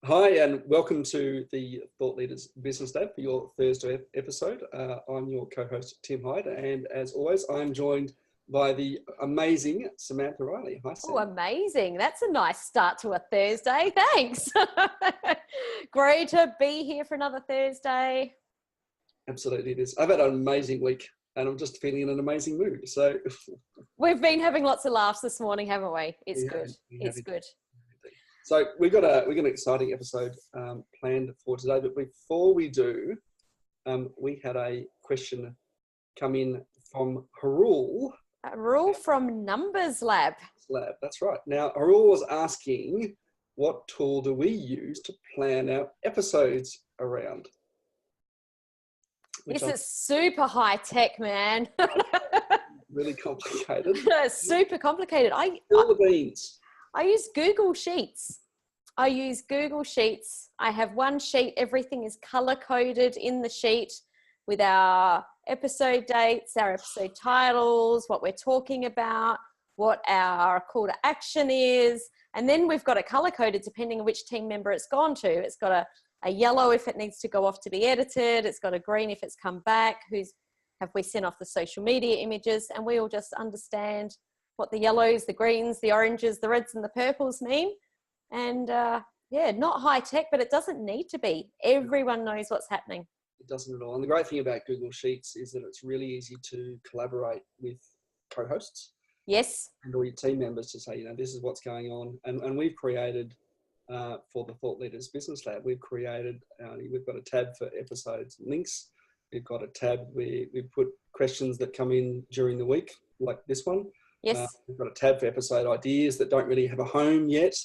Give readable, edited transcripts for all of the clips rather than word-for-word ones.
Hi, and welcome to the Thought Leaders Business Lab for your Thursday episode. I'm your co-host, Tim Hyde, and as always, I'm joined by the amazing Samantha Riley. Hi, Sam. Oh, amazing. That's a nice start to a Thursday. Thanks. Great to be here for another Thursday. Absolutely, it is. I've had an amazing week, and I'm just feeling in an amazing mood. So we've been having lots of laughs this morning, haven't we? It's good. It's good. So we've got an exciting episode planned for today, but before we do, we had a question come in from Harul. Harul from Numbers Lab. That's right. Now, Harul was asking, what tool do we use to plan our episodes around? This is super high tech, man. Really complicated. Super complicated. Spill the beans. I use Google Sheets. I have one sheet. Everything is color coded in the sheet with our episode dates, our episode titles, what we're talking about, what our call to action is. And then we've got it color coded depending on which team member it's gone to. It's got a yellow if it needs to go off to be edited. It's got a green if it's come back. Have we sent off the social media images? And we all just understand what the yellows, the greens, the oranges, the reds and the purples mean. And not high tech, but it doesn't need to be. Everyone knows what's happening. It doesn't at all. And the great thing about Google Sheets is that it's really easy to collaborate with co-hosts. Yes. And all your team members to say, this is what's going on. And we've created, for the Thought Leaders Business Lab, we've got a tab for episodes and links. We've got a tab where we put questions that come in during the week, like this one. Yes. We've got a tab for episode ideas that don't really have a home yet.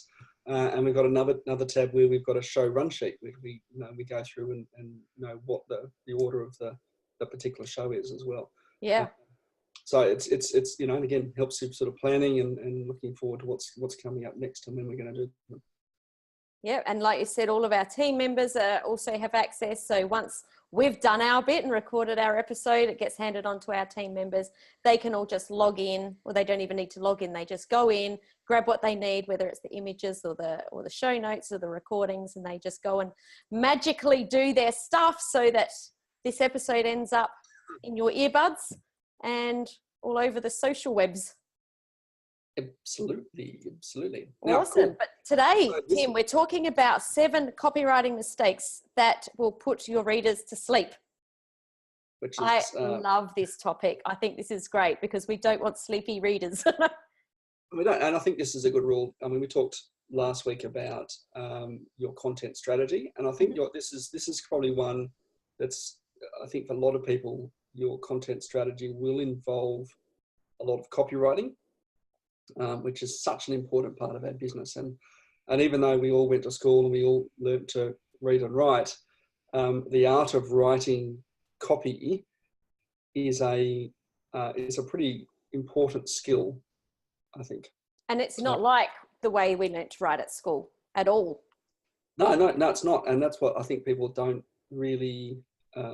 And we've got another tab where we've got a show run sheet where we go through and know what the order of the particular show is as well. Yeah. So it's and again, helps you sort of planning and looking forward to what's coming up next and when we're going to do them. Yeah, and like you said, all of our team members also have access. So once we've done our bit and recorded our episode, it gets handed on to our team members. They can all just log in, or they don't even need to log in. They just go in, grab what they need, whether it's the images or the show notes or the recordings, and they just go and magically do their stuff so that this episode ends up in your earbuds and all over the social webs. Absolutely. Now, awesome. Cool. But today, Tim, we're talking about 7 copywriting mistakes that will put your readers to sleep. I love this topic. I think this is great because we don't want sleepy readers. We don't, and I think this is a good rule. I mean, we talked last week about your content strategy, and I think this is probably one that's, I think for a lot of people, your content strategy will involve a lot of copywriting. Which is such an important part of our business. And even though we all went to school and we all learned to read and write, the art of writing copy is a pretty important skill, I think. And it's not like the way we learned to write at school at all. No, it's not. And that's what I think people don't really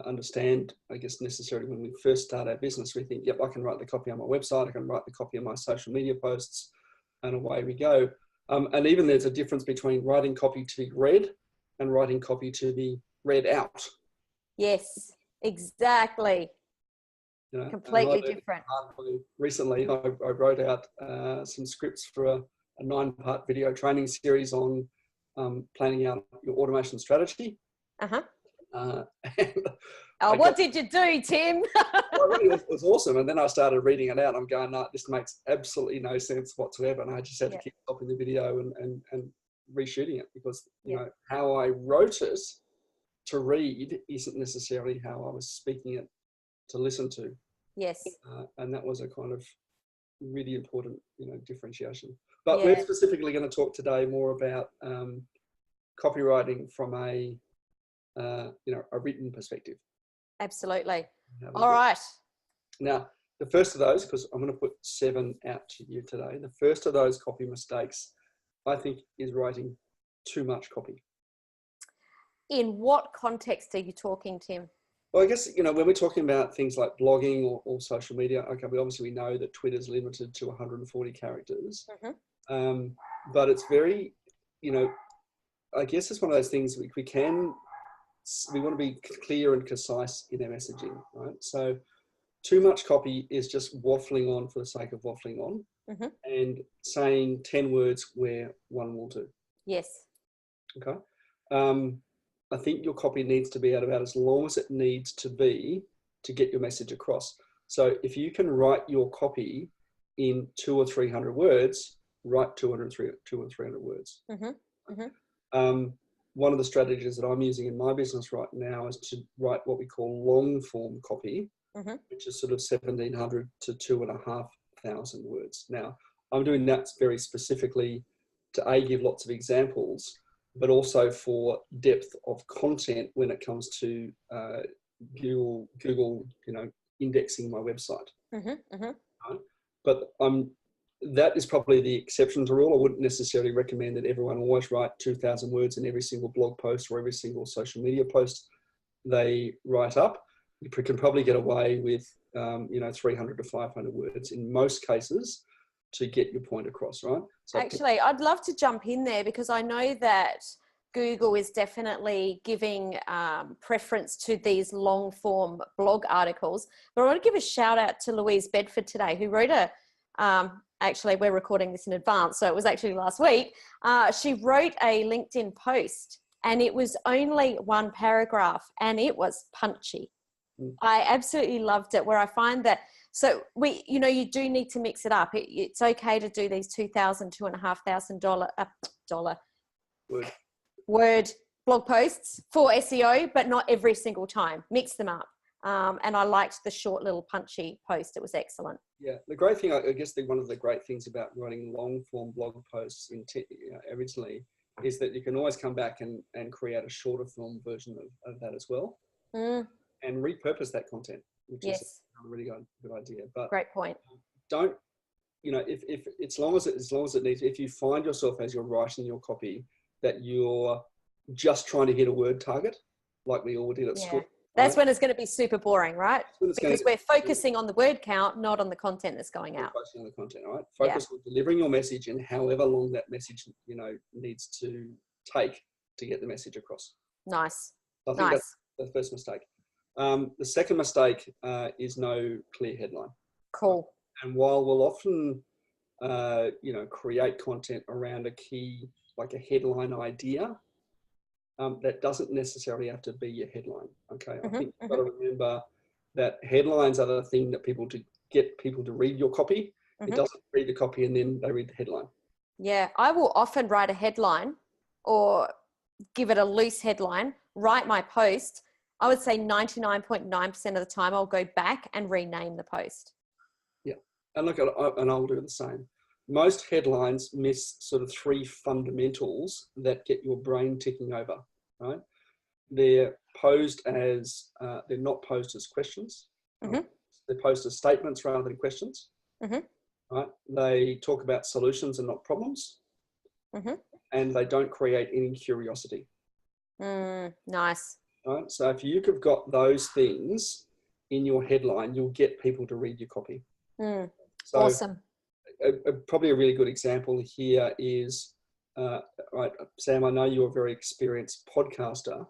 understand, I guess, necessarily when we first start our business. We think, yep, I can write the copy on my website, I can write the copy on my social media posts, and away we go. And even there's a difference between writing copy to be read and writing copy to be read out. Yes, exactly. Completely different. Recently, I wrote out some scripts for a 9-part video training series on planning out your automation strategy. What did you do, Tim? It was awesome. And then I started reading it out. I'm going, no, this makes absolutely no sense whatsoever. And I just had to keep stopping the video and reshooting it because, how I wrote it to read isn't necessarily how I was speaking it to listen to. Yes. And that was a kind of really important, differentiation. But we're specifically going to talk today more about copywriting from a written perspective. Absolutely. All right. Now, the first of those, because I'm going to put 7 out to you today, the first of those copy mistakes, I think, is writing too much copy. In what context are you talking, Tim? Well, I guess, when we're talking about things like blogging or social media, okay, we know that Twitter's limited to 140 characters. But it's very, I guess it's one of those things we want to be clear and concise in our messaging, right? So too much copy is just waffling on for the sake of waffling on, and saying 10 words where one will do. Yes. Okay. I think your copy needs to be at about as long as it needs to be to get your message across. So if you can write your copy in 200 or 300 words, write 200 or 300 words. One of the strategies that I'm using in my business right now is to write what we call long form copy, which is sort of 1,700 to 2,500 words. Now, I'm doing that very specifically to give lots of examples, but also for depth of content when it comes to Google, indexing my website. Right? But that is probably the exception to rule. I wouldn't necessarily recommend that everyone always write 2,000 words in every single blog post or every single social media post they write up. You can probably get away with 300 to 500 words in most cases to get your point across, right? So actually, I'd love to jump in there because I know that Google is definitely giving preference to these long form blog articles. But I want to give a shout out to Louise Bedford today, who wrote actually, we're recording this in advance, so it was actually last week. She wrote a LinkedIn post and it was only one paragraph and it was punchy. I absolutely loved it, where I find that, so you do need to mix it up. It's okay to do these $2,000, $2,500 word blog posts for SEO, but not every single time. Mix them up. And I liked the short little punchy post. It was excellent. Yeah, the great thing, I guess, one of the great things about writing long form blog posts originally is that you can always come back and create a shorter form version of that as well, and repurpose that content, which is a really good idea. But great point. Don't, if as long as it needs, if you find yourself as you're writing your copy that you're just trying to hit a word target, like we all did at school. That's when it's going to be super boring, right? Because we're focusing on the word count, not on the content that's going out. Focusing on the content, right? Focus on delivering your message and however long that message, needs to take to get the message across. Nice. I think that's the first mistake. The second mistake is no clear headline. Cool. And while we'll often, create content around a key, like a headline idea, that doesn't necessarily have to be your headline. Okay. I think you've got to remember that headlines are the thing that get people to read your copy. It doesn't read the copy and then they read the headline. Yeah. I will often write a headline or give it a loose headline, write my post. I would say 99.9% of the time I'll go back and rename the post. Yeah. And I'll do the same. Most headlines miss sort of three fundamentals that get your brain ticking over, right? They're not posed as questions. Right? They're posed as statements rather than questions. Right? They talk about solutions and not problems. And they don't create any curiosity. Nice. Right? So if you have got those things in your headline, you'll get people to read your copy. So, awesome. Probably a really good example here is, right, Sam, I know you're a very experienced podcaster,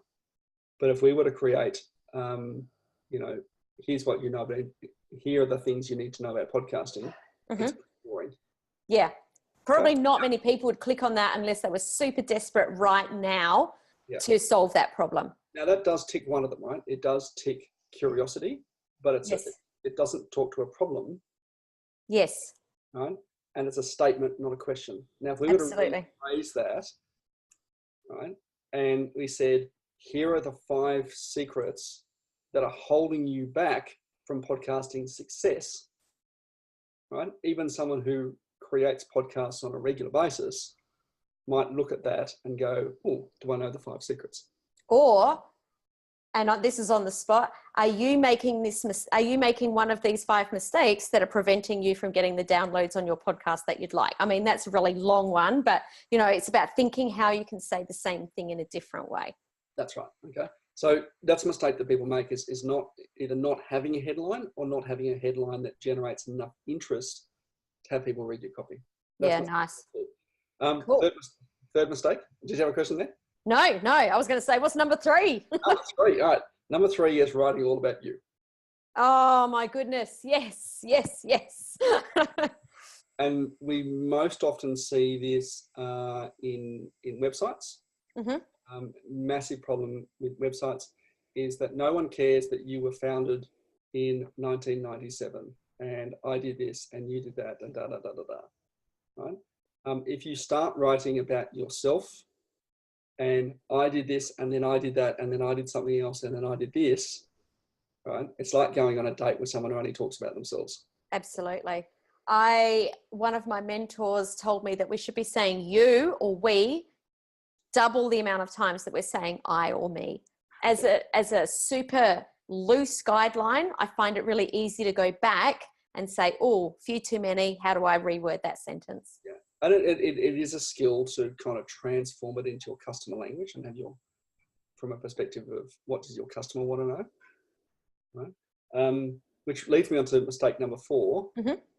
but if we were to create, here's what you know about, here are the things you need to know about podcasting, it's boring. Yeah. Probably not many people would click on that unless they were super desperate right now to solve that problem. Now that does tick one of them, right? It does tick curiosity, but it doesn't talk to a problem. Yes. Right? And it's a statement, not a question. Now, if we were to rephrase that, right, and we said, here are the 5 secrets that are holding you back from podcasting success, right? Even someone who creates podcasts on a regular basis might look at that and go, oh, do I know the 5 secrets? Or, and this is on the spot, are you making one of these 5 mistakes that are preventing you from getting the downloads on your podcast that you'd like? I mean, that's a really long one, but it's about thinking how you can say the same thing in a different way. That's right. Okay. So that's a mistake that people make is not either not having a headline or not having a headline that generates enough interest to have people read your copy. That's nice. Cool. Third mistake. Did you have a question there? No, I was going to say, what's number 3? Number 3, all right. Number 3 is writing all about you. Oh my goodness. Yes. And we most often see this in websites. Massive problem with websites is that no one cares that you were founded in 1997 and I did this and you did that and right? If you start writing about yourself and I did this and then I did that and then I did something else and then I did this, right? It's like going on a date with someone who only talks about themselves. Absolutely. One of my mentors told me that we should be saying you or we double the amount of times that we're saying I or me. As a super loose guideline, I find it really easy to go back and say, oh, few too many. How do I reword that sentence? Yeah. And it is a skill to kind of transform it into your customer language and have from a perspective of what does your customer want to know, right? Which leads me on to mistake number 4,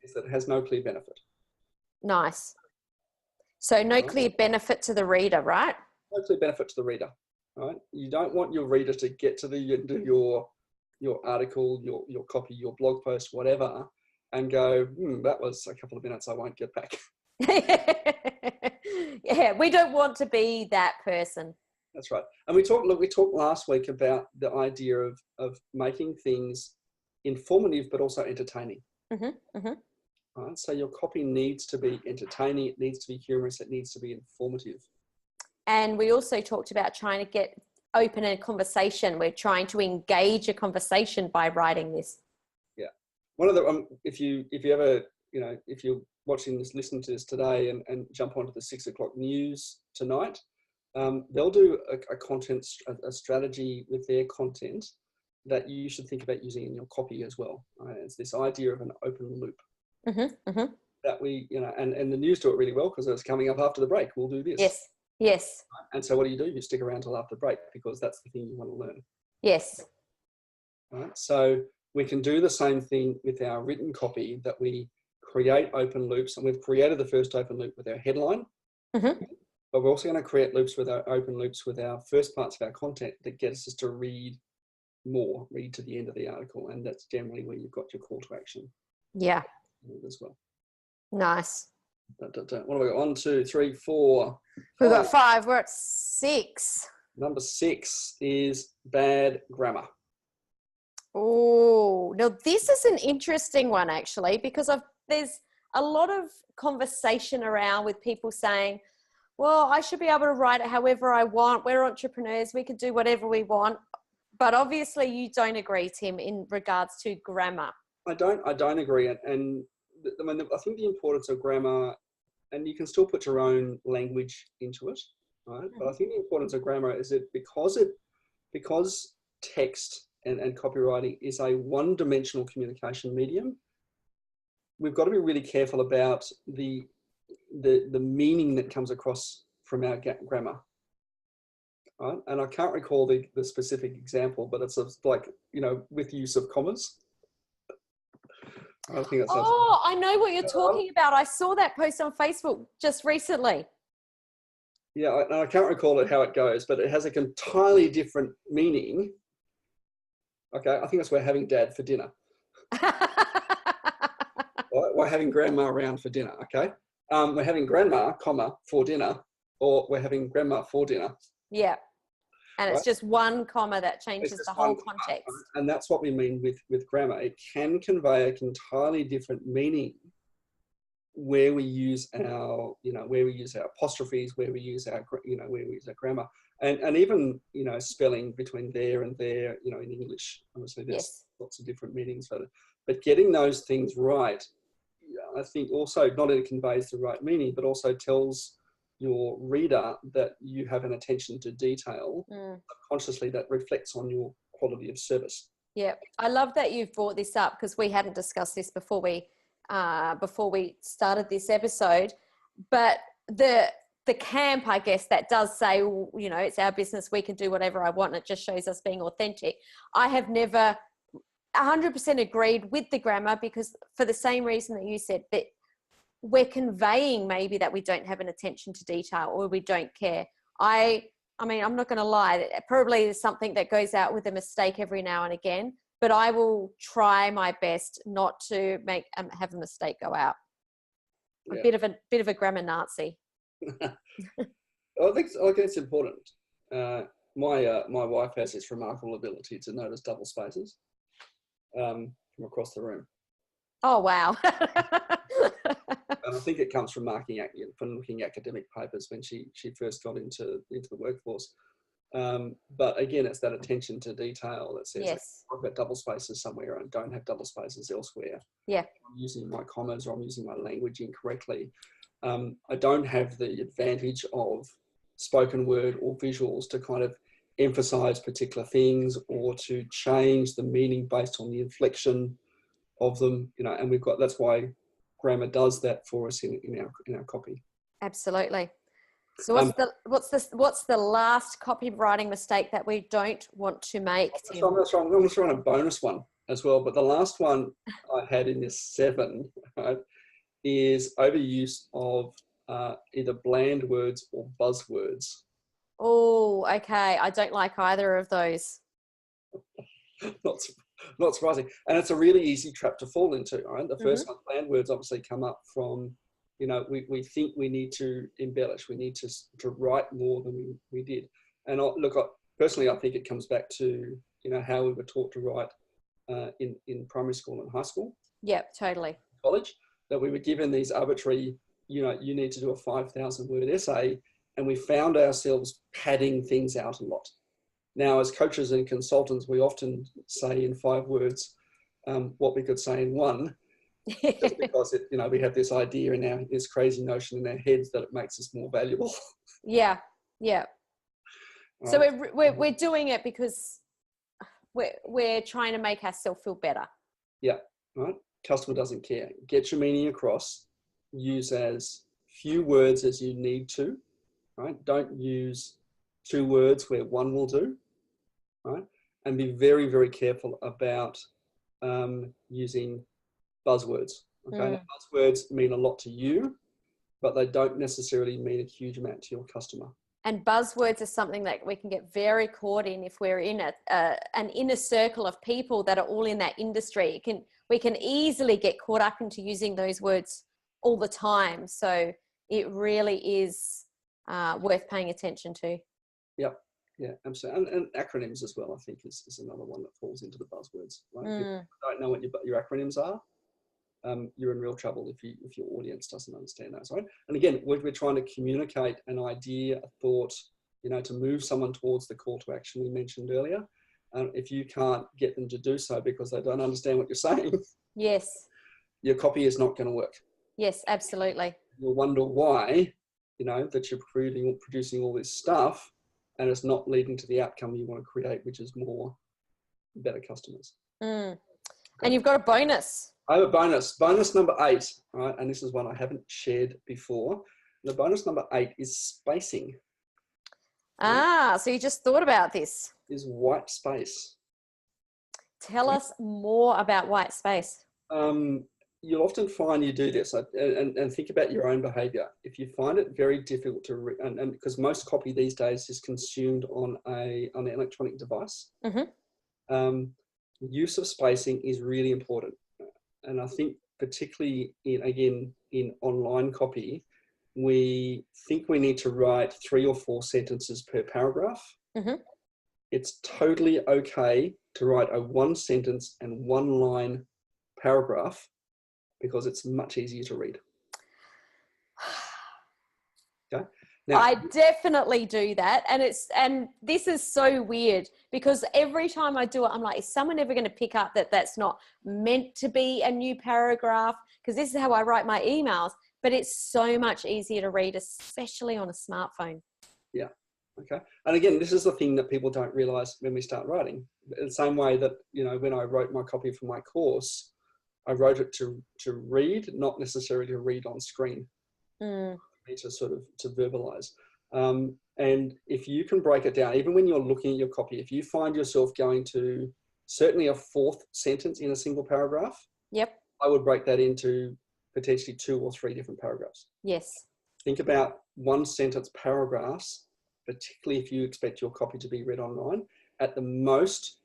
is that it has no clear benefit. Nice. So no clear benefit to the reader, right? No clear benefit to the reader, right? You don't want your reader to get to the end of your article, your copy, your blog post, whatever, and go, that was a couple of minutes I won't get back. Yeah, we don't want to be that person. That's right. And we talked last week about the idea of making things informative but also entertaining. Right? So your copy needs to be entertaining, it needs to be humorous, it needs to be informative. And we also talked about trying to open a conversation. We're trying to engage a conversation by writing this. Yeah. One of the if you ever, if you're watching this, listen to this today and jump onto the 6 o'clock news tonight, they'll do a strategy with their content that you should think about using in your copy as well. Right? It's this idea of an open loop that we, and the news do it really well because it's coming up after the break. We'll do this. Yes. And so what do? You stick around till after the break because that's the thing you want to learn. Yes. Right? So we can do the same thing with our written copy, that we create open loops, and we've created the first open loop with our headline, but we're also going to create open loops with our first parts of our content that gets us to read to the end of the article, and that's generally where you've got your call to action. Yeah. As well. Nice. What have we got? 1, 2, 3, 4. We've got 5. We're at 6. Number 6 is bad grammar. Oh, now this is an interesting one actually, because there's a lot of conversation around with people saying, well, I should be able to write it however I want. We're entrepreneurs. We can do whatever we want. But obviously you don't agree, Tim, in regards to grammar. I don't agree. And I think the importance of grammar, and you can still put your own language into it, right? But I think the importance of grammar is that because text and copywriting is a one-dimensional communication medium, we've got to be really careful about the meaning that comes across from our grammar. Right? And I can't recall the specific example, but it's like, with use of commas. I know what you're talking about. I saw that post on Facebook just recently. Yeah, I can't recall how it goes, but it has an entirely different meaning. Okay, I think it's we're having dad for dinner. We're having grandma around for dinner, okay? We're having grandma, for dinner, or we're having grandma for dinner. Yeah. And it's just one comma that changes the whole context. And that's what we mean with grammar. It can convey an entirely different meaning where we use our apostrophes, where we use our grammar, and even, spelling between there and there, in English. Obviously, there's lots of different meanings for it. But getting those things right, I think also not only conveys the right meaning, but also tells your reader that you have an attention to detail consciously that reflects on your quality of service. Yeah, I love that you've brought this up because we hadn't discussed this before we started this episode. But the camp, I guess, that does say, it's our business, we can do whatever I want, and it just shows us being authentic. I have never 100% agreed with the grammar because for the same reason that you said, that we're conveying maybe that we don't have an attention to detail or we don't care. I I mean, I'm not going to lie, it probably is something that goes out with a mistake every now and again, but I will try my best not to make have a mistake go out. Yeah. A bit of a grammar Nazi. I think it's important. My wife has this remarkable ability to notice double spaces from across the room. Oh wow! And I think it comes from looking at academic papers when she first got into the workforce. But again, it's that attention to detail that says, yes, I've got double spaces somewhere and don't have double spaces elsewhere. Yeah. I'm using my commas or I'm using my language incorrectly. I don't have the advantage of spoken word or visuals to kind of emphasize particular things or to change the meaning based on the inflection of them, and that's why grammar does that for us in our copy. Absolutely. So what's the last copywriting mistake that we don't want to make, Tim? I'm going to throw in a bonus one as well, but the last one I had in this 7, right, is overuse of either bland words or buzzwords. Oh, okay. I don't like either of those. Not surprising. And it's a really easy trap to fall into, right? The first one, bland words obviously come up from, we think we need to embellish. We need to write more than we did. And personally, I think it comes back to, how we were taught to write in primary school and high school. Yep, totally. College, that we were given these arbitrary, you need to do a 5,000 word essay. And we found ourselves padding things out a lot. Now, as coaches and consultants, we often say in 5 words what we could say in 1, just because we have this idea this crazy notion in our heads that it makes us more valuable. Yeah. Right. So we're doing it because we're trying to make ourselves feel better. Yeah, right. Customer doesn't care. Get your meaning across. Use as few words as you need to. Right. Don't use 2 words where 1 will do. Right. And be very, very careful about using buzzwords. Okay. Now, buzzwords mean a lot to you, but they don't necessarily mean a huge amount to your customer. And buzzwords are something that we can get very caught in if we're in an inner circle of people that are all in that industry. We can easily get caught up into using those words all the time. So it really is worth paying attention to. Yep. Yeah, absolutely. And acronyms as well, I think, is another one that falls into the buzzwords. Right? If you don't know what your acronyms are, you're in real trouble if your audience doesn't understand those, right? And again, we're trying to communicate an idea, a thought, to move someone towards the call to action we mentioned earlier. If you can't get them to do so because they don't understand what you're saying, yes, your copy is not going to work. Yes, absolutely. You'll wonder why, that you're producing all this stuff and it's not leading to the outcome you want to create, which is better customers. Okay. And you've got a bonus. I have a bonus number 8, right? And this is one I haven't shared before. The bonus number 8 is spacing. So you just thought about this. Is white space. Tell us more about white space. You'll often find you do this and think about your own behavior. If you find it very difficult to read, and because most copy these days is consumed on an electronic device, use of spacing is really important. And I think particularly in online copy, we think we need to write 3 or 4 sentences per paragraph. It's totally okay to write a 1 sentence and 1 line paragraph because it's much easier to read. Okay. Now, I definitely do that. And this is so weird because every time I do it, I'm like, is someone ever going to pick up that that's not meant to be a new paragraph? Because this is how I write my emails, but it's so much easier to read, especially on a smartphone. Yeah. Okay. And again, this is the thing that people don't realize when we start writing. In the same way that, when I wrote my copy for my course, I wrote it to read, not necessarily to read on screen. To sort of to verbalize. And if you can break it down, even when you're looking at your copy, if you find yourself going to certainly a 4th sentence in a single paragraph, I would break that into potentially 2 or 3 different paragraphs. Yes. Think about 1 sentence paragraphs particularly if you expect your copy to be read online. At the most,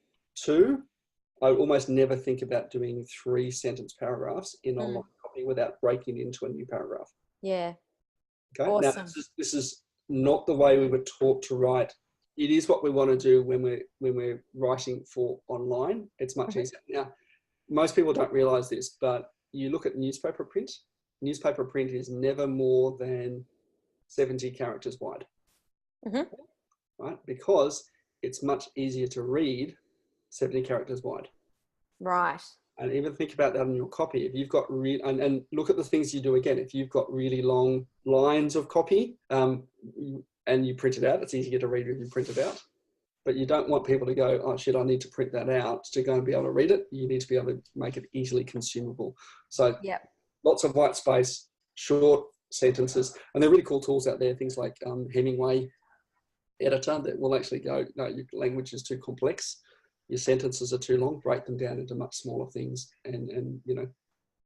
2. I would almost never think about doing 3-sentence paragraphs in online copy without breaking into a new paragraph. Yeah. Okay. Awesome. Now, this is not the way we were taught to write. It is what we want to do when we're writing for online. It's much easier. Now, most people don't realize this, but you look at newspaper print. Newspaper print is never more than 70 characters wide, right? Because it's much easier to read 70 characters wide. Right. And even think about that in your copy. If you've got and look at the things you do again. If you've got really long lines of copy and you print it out, it's easier to read if you print it out. But you don't want people to go, oh shit, I need to print that out to go and be able to read it. You need to be able to make it easily consumable. So lots of white space, short sentences, and there are really cool tools out there. Things like Hemingway Editor that will actually go, no, your language is too complex. Your sentences are too long, break them down into much smaller things and you know,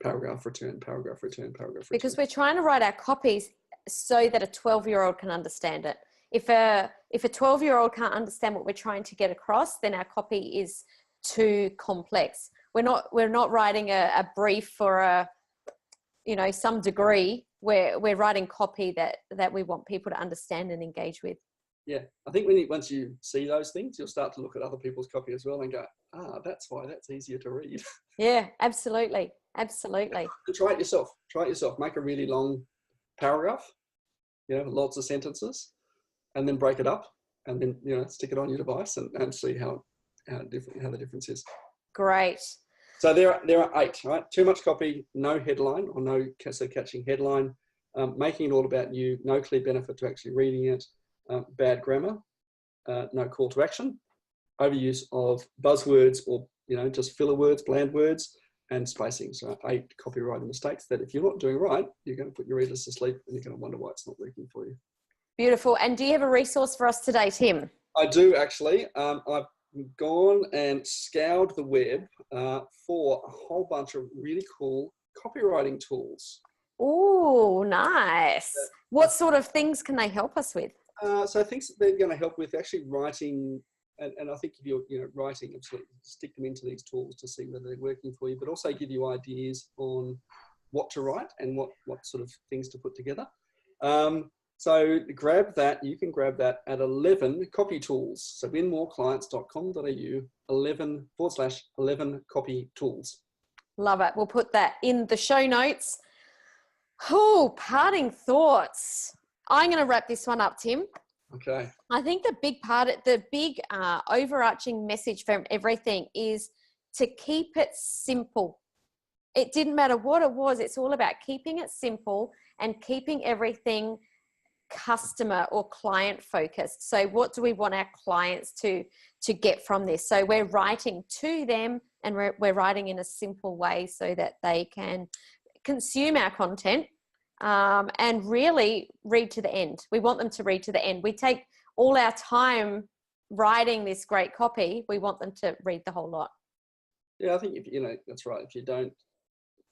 paragraph return, paragraph return, paragraph return. Because we're trying to write our copies so that a 12-year-old can understand it. If a 12-year-old can't understand what we're trying to get across, then our copy is too complex. We're not writing a brief for a, you know, some degree. We're writing copy that we want people to understand and engage with. Yeah, I think once you see those things, you'll start to look at other people's copy as well and go, that's why that's easier to read. Yeah, absolutely. Absolutely. And try it yourself. Try it yourself. Make a really long paragraph, you know, lots of sentences, and then break it up and then, you know, stick it on your device and see how the difference is. Great. So there are 8, right? Too much copy, no headline or no catching headline, making it all about you, no clear benefit to actually reading it, bad grammar, no call to action, overuse of buzzwords or, you know, just filler words, bland words, and spacing. So 8 copywriting mistakes that if you're not doing right, you're going to put your readers to sleep and you're going to wonder why it's not working for you. Beautiful. And do you have a resource for us today, Tim? I do actually. I've gone and scoured the web for a whole bunch of really cool copywriting tools. Oh, nice. What sort of things can they help us with? So things that they're going to help with actually writing, and I think if you're writing, absolutely stick them into these tools to see whether they're working for you, but also give you ideas on what to write and what sort of things to put together. So grab that. You can grab that at 11 copy tools. So winmoreclients.com.au 11/11 copy tools. Love it. We'll put that in the show notes. Oh, parting thoughts. I'm going to wrap this one up, Tim. Okay. I think the big overarching message from everything is to keep it simple. It didn't matter what it was. It's all about keeping it simple and keeping everything customer or client focused. So what do we want our clients to get from this? So we're writing to them and we're writing in a simple way so that they can consume our content and really read to the end. We want them to read to the end. We take all our time writing this great copy. We want them to read the whole lot. Yeah, I think that's right. If you don't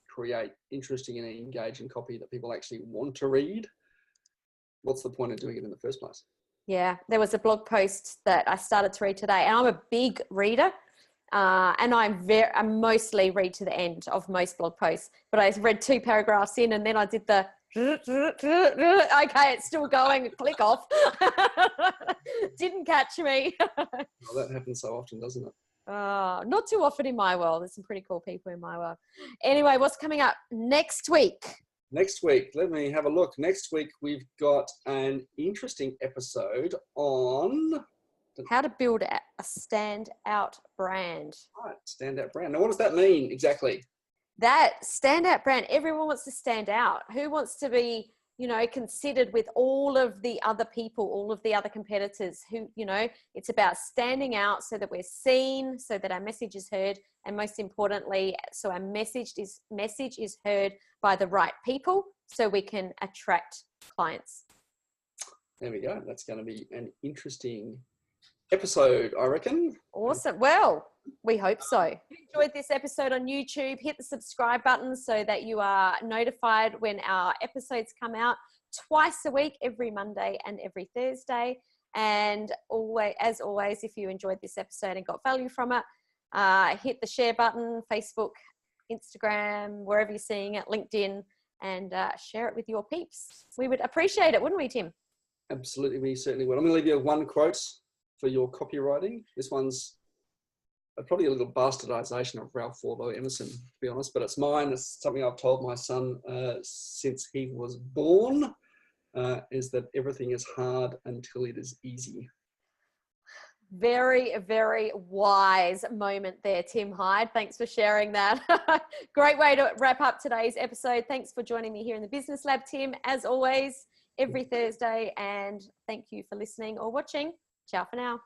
create interesting and engaging copy that people actually want to read, what's the point of doing it in the first place? Yeah, there was a blog post that I started to read today, and I'm a big reader, and I mostly read to the end of most blog posts. But I read 2 paragraphs in, and then I did the okay, it's still going. Click off. Didn't catch me. Well, that happens so often, doesn't it? Not too often in my world. There's some pretty cool people in my world. Anyway, what's coming up next week? Next week, let me have a look. Next week, we've got an interesting episode on how to build a standout brand. Right, standout brand. Now, what does that mean exactly? That standout brand, everyone wants to stand out. Who wants to be, considered with all of the other people, all of the other competitors who, it's about standing out so that we're seen, so that our message is heard, and most importantly, so our message is heard by the right people so we can attract clients. There we go. That's going to be an interesting episode, I reckon. Awesome. Well, we hope so. If you enjoyed this episode on YouTube, hit the subscribe button so that you are notified when our episodes come out twice a week, every Monday and every Thursday. And always, as always, if you enjoyed this episode and got value from it, hit the share button, Facebook, Instagram, wherever you're seeing it, LinkedIn, and share it with your peeps. We would appreciate it, wouldn't we, Tim? Absolutely, we certainly would. I'm going to leave you one quote for your copywriting. This one's probably a little bastardization of Ralph Waldo Emerson, to be honest, but it's mine. It's something I've told my son since he was born, is that everything is hard until it is easy. Very, very wise moment there, Tim Hyde. Thanks for sharing that. Great way to wrap up today's episode. Thanks for joining me here in the Business Lab, Tim, as always, every Thursday. And thank you for listening or watching. Ciao for now.